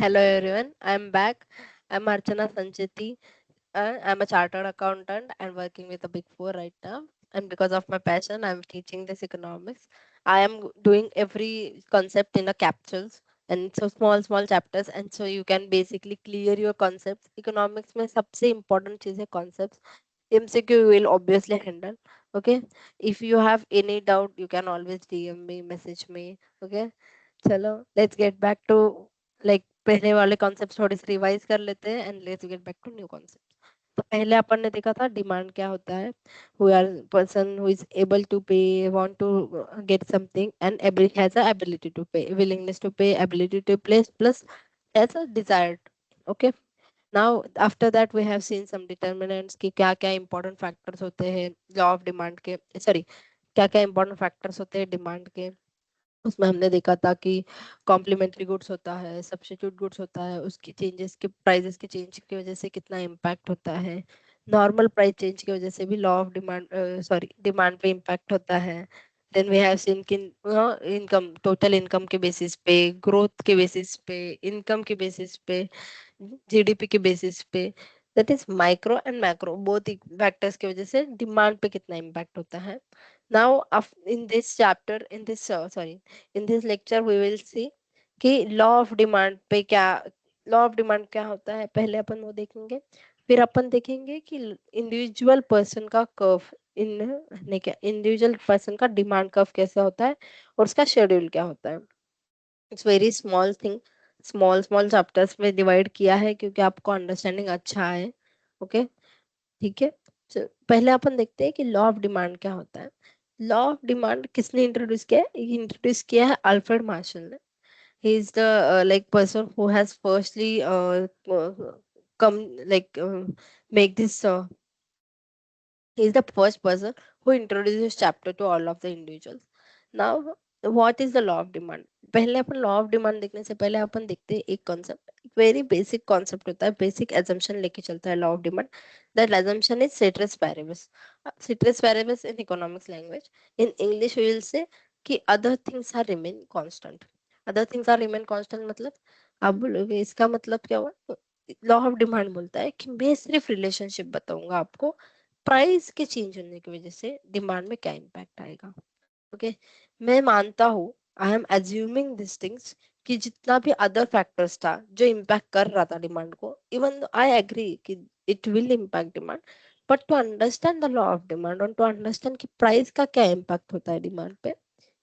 Hello everyone, I'm back. I'm Archana Sancheti. I'm a chartered accountant and working with a big four right now. And because of my passion, I'm teaching this economics. I am doing every concept in a capsules and so small chapters, and so you can basically clear your concepts. Economics में सबसे important चीज है concepts. MCQ will obviously handle. Okay. If you have any doubt, you can always DM me, message me. Okay. चलो let's get back to like पहले वाले concept थोड़े से revise कर लेते हैं and let's get back to new concept. तो पहले अपन ने देखा था डिमांड क्या होता है। Who are person who is able to pay, want to get something and has a ability to pay, willingness to pay, ability to place plus has a desired. Okay. Now after that we have seen some determinants कि क्या क्या important factors होते हैं law of demand के, sorry क्या क्या important factors होते हैं डिमांड के। उसमें हमने देखा था कि कॉम्प्लीमेंट्री गुड्स होता है, सब्स्टिट्यूट गुड्स होता है, उसकी चेंजेस के प्राइसेस के चेंज की वजह से कितना इम्पैक्ट होता है। नॉर्मल प्राइस चेंज की वजह से भी law of demand, sorry demand पे इम्पैक्ट होता है। देन वी हैव सीन कि इनकम, टोटल इनकम के बेसिस पे, ग्रोथ के बेसिस पे, इनकम के बेसिस पे, जीडीपी के बेसिस पे, that is micro and macro both factors की वजह से डिमांड पे कितना इम्पैक्ट होता है। Now in this chapter, in this sorry, in this lecture we will see कि लॉ ऑफ डिमांड पे क्या, लॉ ऑफ डिमांड क्या होता है पहले अपन वो देखेंगे। फिर अपन देखेंगे कि इंडिविजुअल पर्सन का कर्व, इन नहीं क्या, इंडिविजुअल पर्सन का डिमांड कर्व कैसा होता है और उसका शेड्यूल क्या होता है। It's very small thing, small small chapters में डिवाइड किया है क्योंकि आपको अंडरस्टैंडिंग अच्छा है। ओके, ठीक है। पहले अपन देखते हैं कि लॉ ऑफ डिमांड क्या होता है। लॉ ऑफ डिमांड किसने इंट्रोड्यूस किया है? ये इंट्रोड्यूस किया है अल्फ्रेड मार्शल ने। He is the like person who has firstly come like make this, he is the first person who introduced this chapter to all of the individuals. Now, what is the law of demand? पहले अपन law of demand देखने से पहले अपन देखते हैं एक concept, एक very basic concept होता है, बेसिक एजम्पशन लेके चलता है law of demand. That assumption is ceteris paribus. Ceteris paribus in economics language. In English we will say कि other things are remain constant. Other things are remain constant मतलब आप बोलोगे इसका मतलब क्या हुआ। लॉ ऑफ डिमांड बोलता है कि मैं सिर्फ रिलेशनशिप बताऊंगा आपको, प्राइस के चेंज होने की वजह से डिमांड में क्या इम्पैक्ट आएगा। ओके, मैं मानता हूँ, I am assuming this things कि जितना भी अदर फैक्टर्स था जो इम्पैक्ट कर रहा था डिमांड को, इवन आई एग्री कि it will impact demand, but to understand the law of demand और टू अंडरस्टैंड कि प्राइस का क्या इम्पैक्ट होता है डिमांड पे,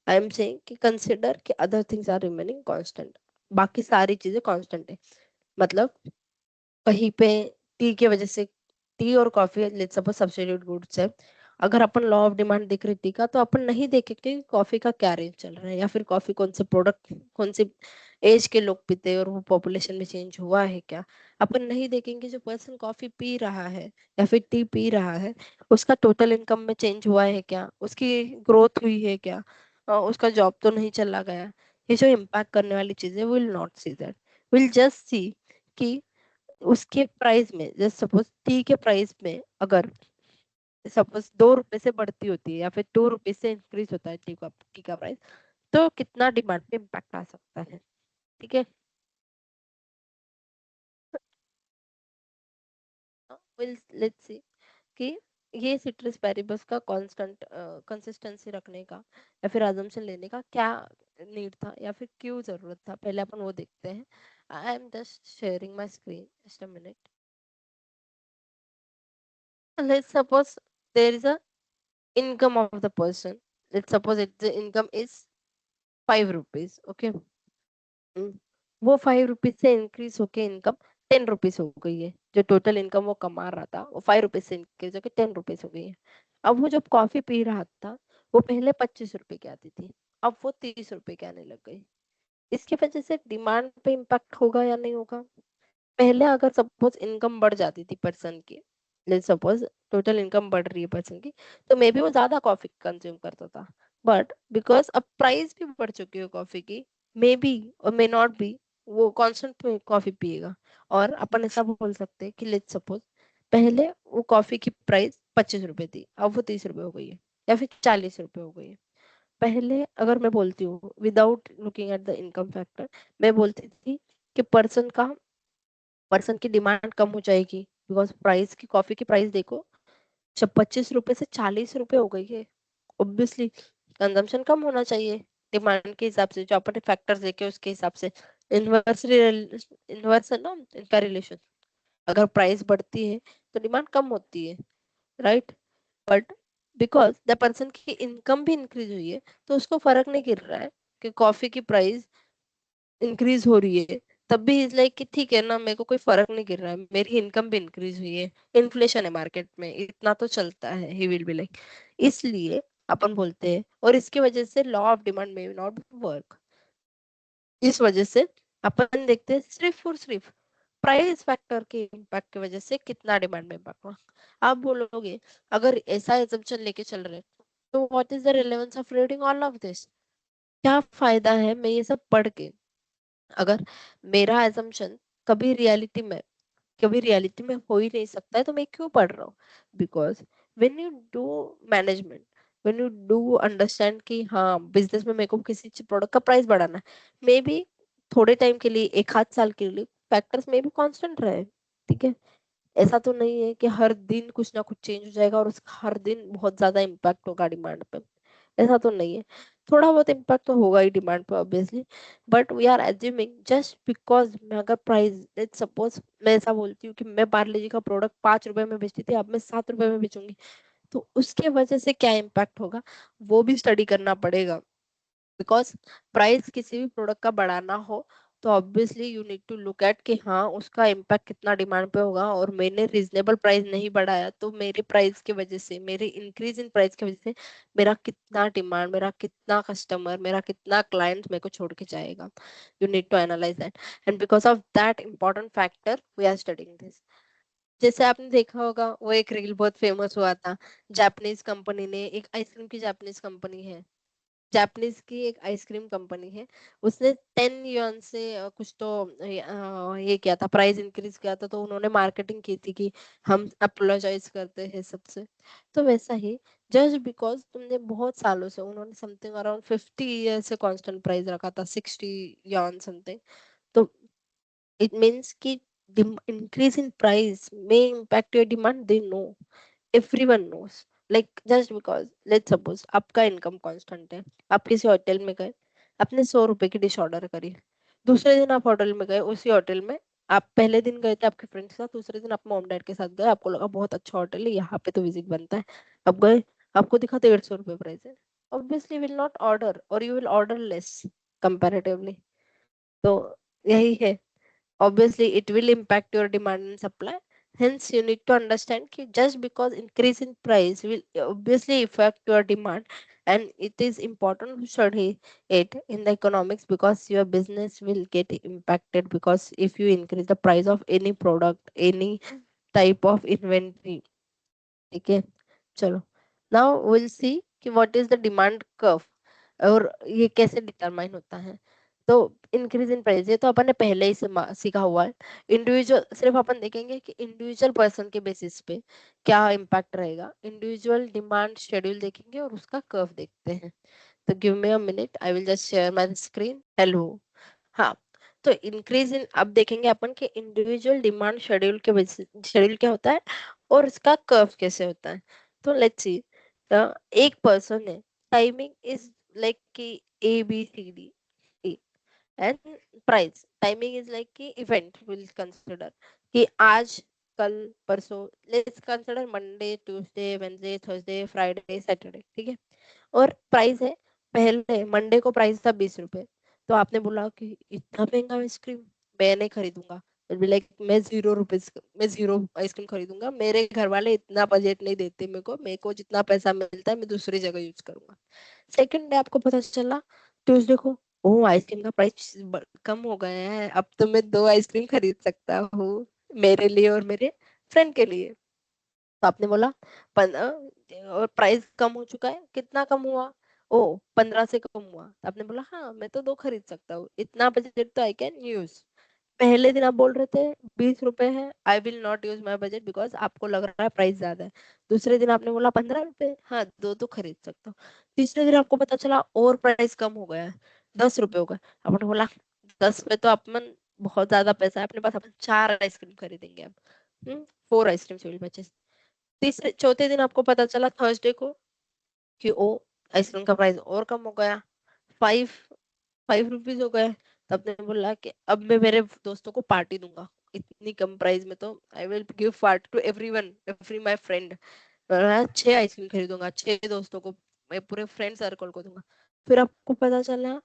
आई एम सेइंग कि कंसिडर कि other things are remaining constant. बाकी सारी चीजें कांस्टेंट है। मतलब कहीं पे टी की वजह से, टी और coffee let's suppose substitute goods है, अगर अपन लॉ ऑफ डिमांड देख रहे टी का तो अपन नहीं देखेंगे कि कॉफी का क्या रेंज चल रहा है या फिर कॉफी कौन से प्रोडक्ट, कौन से एज के लोग पीते हैं और वो पॉपुलेशन में चेंज हुआ है क्या। अपन नहीं देखेंगे जो पर्सन कॉफी पी रहा है या फिर टी पी रहा है उसका टोटल इनकम में चेंज हुआ है क्या, उसकी ग्रोथ हुई है क्या, उसका जॉब तो नहीं चला गया। ये जो इम्पैक्ट करने वाली चीजें will not see that, will just see कि उसके प्राइस में, जैसे सपोज टी के प्राइस में अगर सपोज 2 रुपए से बढ़ती होती है या फिर 2 रुपए से इंक्रीज होता है टी का प्राइस, तो कितना डिमांड पे इम्पैक्ट आ सकता है। ठीक है, विल लेट्स सी कि ये सिट्रस पेरिबस का कांस्टेंट कंसिस्टेंसी रखने का या फिर अजम्पशन लेने का क्या नीड था या फिर क्यों जरूरत था, पहले अपन वो देखते हैं। I am just sharing my screen, just a minute. Let's suppose there is a income of the person. Let's suppose the income is 5 rupees. Okay. हम्म, वो 5 रुपीज से इंक्रीज होके इनकम 10 रुपीज हो गई है। जो टोटल इनकम वो कमा रहा था वो 5 रुपीज से इंक्रीज होके 10 रुपीज हो गई है। अब वो जब कॉफी पी रहा था वो पहले 25 रुपए की आती थी, अब वो 30 रुपए की आने लग गई। इसकी वजह से डिमांड पे इम्पैक्ट होगा या नहीं होगा। पहले अगर सपोज इनकम बढ़ जाती थी पर्सन की, लेट्स सपोज टोटल इनकम बढ़ रही है पर्सन की, तो मे बी वो ज्यादा कॉफी कंज्यूम करता था। बट बिकॉज अब प्राइस भी बढ़ चुकी है कॉफी की, मे बी और मे नॉट बी वो कांस्टेंट कॉफी पिएगा। और अपन ऐसा बोल सकते हैं कि लेट्स सपोज पहले वो कॉफी की प्राइस 25 रुपए थी, अब वो 30 रुपए हो गई है या फिर 40 रुपए हो गई है। पहले अगर मैं बोलती हूँ without looking at the income factor, मैं बोलती थी कि पर्सन की डिमांड कम हो जाएगी, बिकॉज प्राइस की कॉफी की प्राइस देखो, जब 25 रुपए से 40 रुपए हो गई है, ऑब्वियसली कंजम्पशन कम होना चाहिए डिमांड के हिसाब से, जो अपने फैक्टर्स देखे उसके हिसाब से। इन्वर्स इन्वर्स है ना इनका रिलेशन। अगर प्राइस बढ़ती है तो डिमांड कम होती है, right? But because the person की इनकम भी इंक्रीज हुई है, तो उसको फर्क नहीं गिर रहा है कि कॉफी की प्राइस इंक्रीज हो रही है। तब भी इज लाइक कि ठीक है ना, मेरे को कोई फर्क नहीं गिर रहा है, मेरी इनकम भी इंक्रीज हुई है, इन्फ्लेशन है मार्केट में, इतना तो चलता है, ही विल बी लाइक। इसलिए अपन बोलते हैं, और इसकी वजह से लॉ ऑफ डिमांड में नॉट वर्क। इस वजह से अपन देखते हैं सिर्फ और सिर्फ प्राइस फैक्टर के इम्पैक्ट की वजह से कितना डिमांड में इम्पैक्ट हुआ। आप बोलोगे अगर ऐसा एजम्पशन लेके चल रहे हैं, तो what is the relevance of reading all of this? क्या फायदा है मैं ये सब पढ़ के, अगर मेरा एजम्पशन कभी रियलिटी में कभी रियलिटी में हो ही नहीं सकता है, तो मैं क्यों पढ़ रहा हूँ? Because when you do management, when you do understand कि हाँ बिजनेस में मेरे को किसी प्रोडक्ट का प्राइस बढ़ाना है, मे बी थोड़े टाइम के लिए, एक आध साल के लिए फैक्टर्स में भी कांस्टेंट रहे, ठीक है। ऐसा तो नहीं है कि हर दिन कुछ ना कुछ चेंज हो जाएगा और उसका हर दिन बहुत ज्यादा इम्पैक्ट होगा डिमांड पे। ऐसा तो नहीं है, थोड़ा बहुत इम्पैक्ट तो होगा ही डिमांड पे obviously. But we are assuming just because मैं अगर प्राइस, लेट्स सपोज मैं ऐसा बोलती हूँ कि मैं पार्ले जी का प्रोडक्ट 5 रुपए में बेचती थी, अब मैं 7 रुपए में बेचूंगी, तो उसके वजह से क्या इम्पैक्ट होगा, वो भी स्टडी करना पड़ेगा। बिकॉज प्राइस किसी भी प्रोडक्ट का बढ़ाना हो, तो obviously you need to look at कि हाँ उसका इम्पैक्ट कितना डिमांड पे होगा, और मैंने रीजनेबल प्राइस नहीं बढ़ाया तो मेरे प्राइस की वजह से, मेरे इंक्रीज इन प्राइस की वजह से मेरा कितना डिमांड, मेरा कितना कस्टमर, मेरा कितना क्लाइंट मेरे को छोड़ के जाएगा। You need to analyse that, and because of that important factor we are studying this. जैसे आपने देखा होगा, वो एक रील बहुत फेमस हुआ था, जापानीज कंपनी ने, एक आइसक्रीम की जापानीज कंपनी है, जापानीज की एक आइसक्रीम कंपनी है, उसने 10 yuan से कुछ तो ये किया था, प्राइस इंक्रीज किया था, तो उन्होंने मार्केटिंग की थी कि हम अपोलोजाइज करते हैं सबसे। तो वैसा ही, जस्ट बिकॉज तुमने बहुत सालों से, उन्होंने समथिंग अराउंड 50 ईयर से कांस्टेंट प्राइस रखा था, 60 yuan समथिंग, तो इट मीन्स कि increase in price may impact your demand, they know, everyone knows। like just because let's suppose आपका इनकम कांस्टेंट है, आप किसी होटल में गए, आपने 100 रुपए की डिश ऑर्डर करी, दूसरे दिन आप होटल में गए, उसी होटल में आप पहले दिन गए थे आपके फ्रेंड्स के साथ, दूसरे दिन आप मॉम डैड के साथ गए, आपको लगा बहुत अच्छा होटल है, यहाँ पे तो विजिट बनता है, अब गए, आपको दिखा 150 रुपए प्राइस है, ऑब्वियसली विल नॉट ऑर्डर, और you will order less comparatively. तो यही है, obviously it will impact your demand and supply. Hence you need to understand that just because increase in price will obviously affect your demand, and it is important to study it in the economics, because your business will get impacted, because if you increase the price of any product, any type of inventory, ठीक है। चलो, now will see कि what is the demand curve, और ये कैसे determine होता है। तो इंक्रीज इन प्राइस, ये तो अपन ने पहले ही से सीखा हुआ है। इंडिविजुअल, सिर्फ अपन देखेंगे कि इंडिविजुअल पर्सन के बेसिस पे क्या इम्पैक्ट रहेगा, इंडिविजुअल डिमांड शेड्यूल देखेंगे और उसका कर्व देखते हैं। तो give me a minute, I will just share my screen. Hello. हाँ, तो इंक्रीज इन, अब देखेंगे अपन के इंडिविजुअल डिमांड शेड्यूल के बेसिस, शेड्यूल क्या होता है और इसका कर्व कैसे होता है। तो लेट्स सी, एक पर्सन है, टाइमिंग इज लाइक कि ABCD, and price, timing is like कि इवेंट विल कंसिडर कि आज, कल, परसों, let's consider Monday, Tuesday, Wednesday, Thursday, Friday, Saturday, ठीक है। और प्राइस है, पहले मंडे को प्राइस था 20 रुपए, तो आपने बोला कि इतना महंगा आइसक्रीम मैं नहीं खरीदूंगा, लाइक मैं 0 रुपए, मैं 0 आइसक्रीम खरीदूंगा, मेरे घर वाले इतना बजट नहीं देते मेरे को जितना पैसा मिलता है मैं दूसरी जगह यूज करूंगा। सेकंड डे आपको पता चला, ट्यूसडे को, ओ आइसक्रीम का प्राइस कम हो गया है, अब तो मैं 2 आइसक्रीम खरीद सकता हूँ, मेरे लिए और मेरे फ्रेंड के लिए। तो आपने बोला और प्राइस कम हो चुका है, कितना कम हुआ, ओ 15 से कम हुआ, तो आपने बोला हाँ मैं तो 2 खरीद सकता हूँ, इतना बजट तो आई कैन यूज। पहले दिन आप बोल रहे थे 20 रुपए है, I will not use my budget, because आपको लग रहा है प्राइस ज्यादा है। दूसरे दिन आपने बोला 15 रुपए, हाँ 2 तो खरीद सकता हूँ। तीसरे दिन आपको पता चला और प्राइस कम हो गया है, 10 रुपए हो गया, आपने बोला 10 पे तो अपन बहुत ज्यादा पैसा है अपने पास, अपन 4 आइसक्रीम खरीदेंगे अब। 4 आइसक्रीम विल परचेज। तीसरे चौथे दिन आपको पता चला थर्सडे को कि ओ आइसक्रीम का प्राइस और कम हो गया, 5 रुपीज हो गए। तो आपने बोला कि अब मैं मेरे दोस्तों को पार्टी दूंगा इतनी कम प्राइस में, तो I will give party to everyone, every my friend. मैं 6 आइसक्रीम खरीदूंगा, 6 दोस्तों को, मैं पूरे फ्रेंड सर्कल को दूंगा। फिर आपको पता चला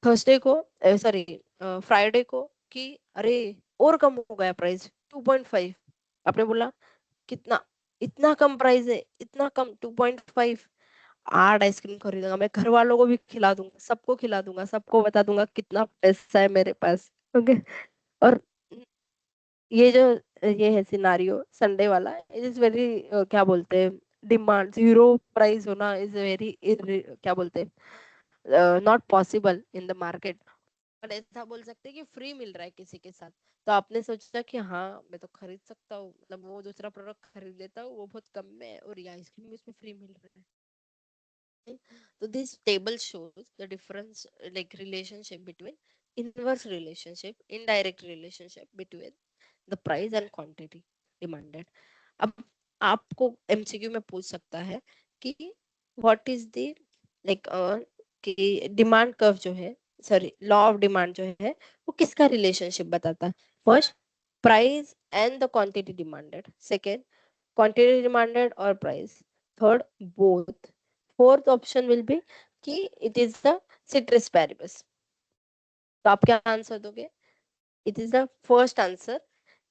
थर्सडे को, सॉरी फ्राइडे को, कि अरे और कम हो गया प्राइस 2.5। आपने बोला कितना, इतना कम प्राइस है, इतना कम 2.5। 8 आइसक्रीम खरीदूंगा, मैं घर वालों को भी खिला दूंगा, सबको खिला दूंगा, सबको बता दूंगा कितना पैसा है मेरे पास। ओके। और ये जो ये है सिनारियो संडे वाला, इट इज वेरी क्या बोलते हैं, डिमांड जीरो प्राइस होना इज वेरी, क्या बोलते हैं, not possible in the market. पर ऐसा बोल सकते हैं कि फ्री मिल रहा है किसी के साथ, तो आपने सोचा कि हाँ मैं तो खरीद सकता हूँ, मतलब वो दूसरा प्रोडक्ट खरीद लेता हूँ, वो बहुत कम में है और ये आइसक्रीम भी उसमें फ्री मिल रहा है। So this table shows the difference, like relationship between inverse relationship, indirect relationship between the price and quantity demanded. अब आपको एमसीक्यू में पूछ सकता है कि व्हाट इज द, लाइक कि डिमांड कर्व जो है, सॉरी लॉ ऑफ डिमांड जो है, वो किसका रिलेशनशिप बताता है? First, price and the quantity demanded. Second, quantity demanded or price. Third, both. Fourth option will be कि it is the ceteris paribus. तो आप क्या आंसर दोगे? It is the first answer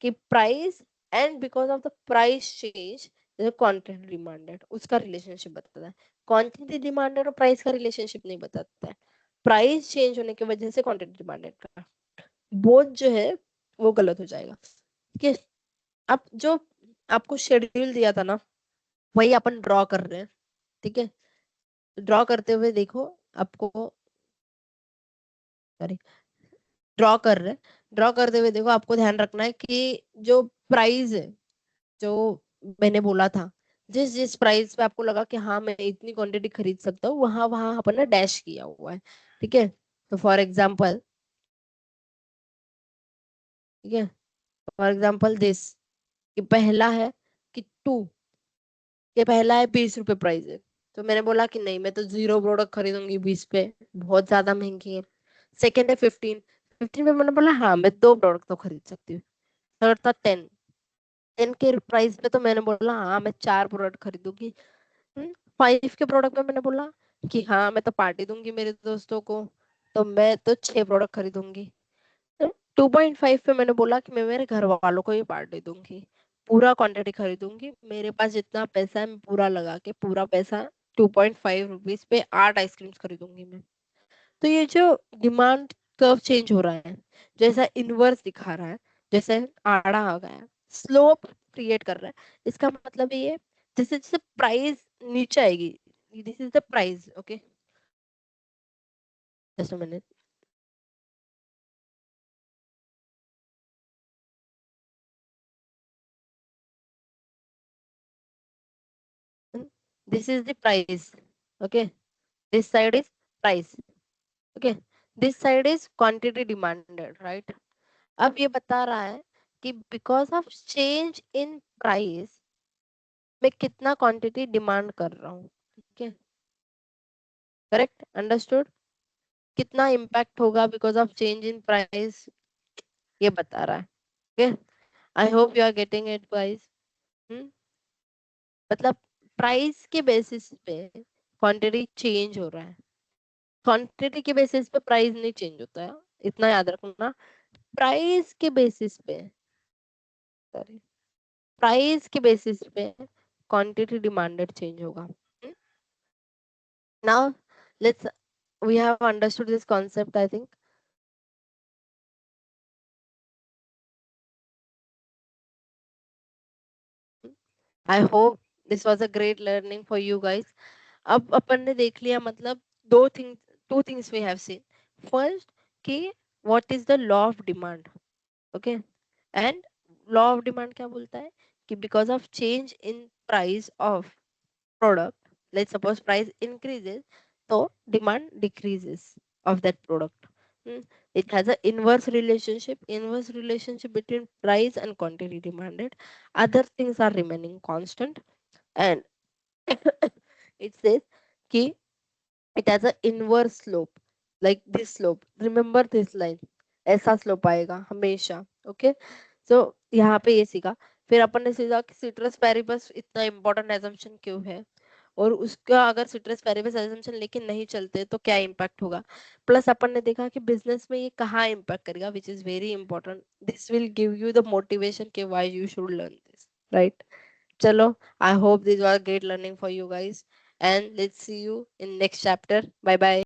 कि price and because of the price change the quantity demanded, उसका relationship बताता है। Quantity demanded और प्राइस का रिलेशनशिप नहीं बताता है। प्राइस चेंज होने की वजह से क्वांटिटी डिमांडेड का बोथ जो है वो गलत हो जाएगा। ठीक है। अब जो आपको शेड्यूल दिया था ना, वही अपन ड्रॉ कर रहे हैं। ठीक है। ड्रॉ करते हुए देखो आपको, सॉरी, ड्रॉ कर रहे हैं, ड्रॉ करते हुए देखो आपको ध्यान रखना है कि जो प्राइस है, जो मैंने बोला था, जिस जिस प्राइस पे आपको लगा कि हाँ मैं इतनी क्वांटिटी खरीद सकता हूँ, वहां वहां अपन ने डैश किया हुआ है। ठीक है। तो फॉर एग्जाम्पल, ठीक है, फॉर एग्जाम्पल दिस, कि पहला है कि टू, ये पहला है 20 रुपए प्राइस है, तो मैंने बोला कि नहीं मैं तो जीरो प्रोडक्ट खरीदूंगी 20 पे, बहुत ज्यादा महंगी है। सेकेंड है 15, 15 पे मैंने बोला हाँ मैं 2 प्रोडक्ट तो खरीद सकती हूँ। थर्ड था 10, 10 के प्राइस पे तो मैंने बोला हाँ मैं 4 प्रोडक्ट खरीदूंगी। 5 के प्रोडक्ट में मैंने बोला कि हाँ मैं तो पार्टी दूंगी मेरे दोस्तों को, तो मैं तो 6 प्रोडक्ट खरीदूंगी। 2.5 पे मैंने बोला कि मैं मेरे घर वालों को ही पार्टी दूंगी, पूरा क्वांटिटी खरीदूंगी, मेरे पास जितना पैसा है मैं पूरा लगा के पूरा पैसा 2.5 रुपीज पे 8 आइसक्रीम खरीदूंगी मैं। तो ये जो डिमांड कर्व चेंज हो रहा है, जैसा इनवर्स दिखा रहा है, जैसे आड़ा आ गया, स्लोप क्रिएट कर रहा है, इसका मतलब ये है, जैसे जैसे प्राइस नीचे आएगी, this is the price, okay, just a minute, this is the price, okay, this side is price, okay, this side is quantity demanded, right. अब ये बता रहा है कि because of change in price मैं कितना क्वांटिटी डिमांड कर रहा हूँ। ठीक है, करेक्ट, अंडरस्टूड। कितना इम्पैक्ट होगा because of change in price, ये बता रहा है। Okay, I hope you are getting it guys. मतलब प्राइस के बेसिस पे क्वांटिटी चेंज हो रहा है, क्वांटिटी के बेसिस पे प्राइस नहीं चेंज होता है, इतना याद रखना। प्राइस के बेसिस पे, सॉरी, प्राइस के बेसिस पे क्वांटिटी डिमांडेड चेंज होगा। Now let's, we have understood this concept, I think. I hope this was a great learning for you guys. अब अपन ने देख लिया, मतलब दो thing, two things we have seen. First कि what is the law of demand, okay, and law of demand क्या बोलता है कि because of change in price of product, let's suppose price increases, तो demand decreases of that product. It has an inverse relationship between price and quantity demanded. Other things are remaining constant. And it says कि it has an inverse slope, like this slope. Remember this line, ऐसा slope आएगा हमेशा. Okay, so यहाँ पे ये सीखा. फिर अपन ने सीखा कि सिट्रस पेरिबस इतना important assumption क्यों है, और उसका अगर सिट्रस पेरिबस assumption लेके नहीं चलते तो क्या इम्पैक्ट होगा. प्लस अपन ने देखा कि बिजनेस में ये कहाँ इम्पैक्ट करेगा, which is very important. This will give you the motivation के why you should learn this, right. चलो, I hope this was great learning for you guys, and let's see you in next chapter. Bye bye.